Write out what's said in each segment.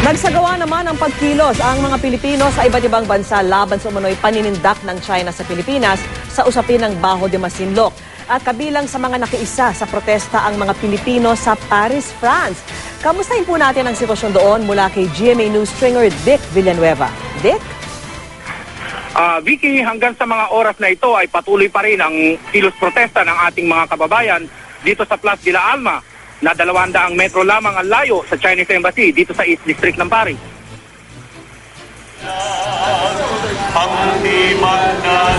Nagsagawa naman ng pagkilos ang mga Pilipino sa iba't ibang bansa laban sa umano'y paninindak ng China sa Pilipinas sa usapin ng Baho de Masinloc. At kabilang sa mga nakiisa sa protesta ang mga Pilipino sa Paris, France. Kamustahin po natin ang sitwasyon doon mula kay GMA News stringer Dick Villanueva. Dick? Vicky, hanggang sa mga oras na ito ay patuloy pa rin ang kilos protesta ng ating mga kababayan dito sa Place de la Alma na 200 metro lamang ang layo sa Chinese Embassy dito sa East District ng Paris.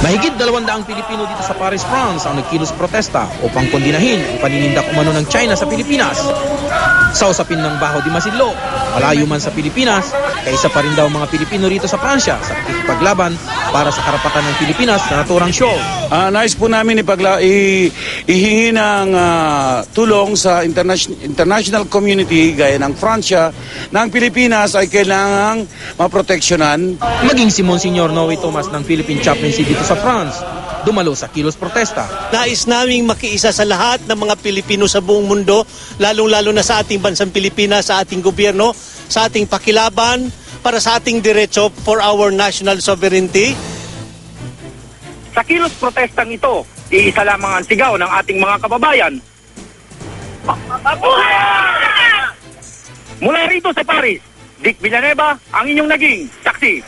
Mahigit 200 Pilipino dito sa Paris, France ang nagkilos protesta upang kondinahin ang paninindak umano ng China sa Pilipinas. Sa usapin ng Baho de Masinloc, malayo man sa Pilipinas, kaisa pa rin daw mga Pilipino rito sa Pransya sa pakikipaglaban para sa karapatan ng Pilipinas na naturang show. Nais po namin ihingi ng tulong sa international community gaya ng Pransya na ang Pilipinas ay kailangang maproteksyonan. Maging si Monsignor Noe Tomas ng Philippine Chaplaincy dito sa France, dumalo sa kilos protesta. Nais naming makiisa sa lahat ng mga Pilipino sa buong mundo, lalong-lalo na sa ating bansang Pilipinas, sa ating gobyerno, sa ating pakilaban, para sa ating diretso for our national sovereignty. Sa kilos protestang ito, iisa lamang ang sigaw ng ating mga kababayan. Mula rito sa Paris, Dick Villanueva, ang inyong naging saksi.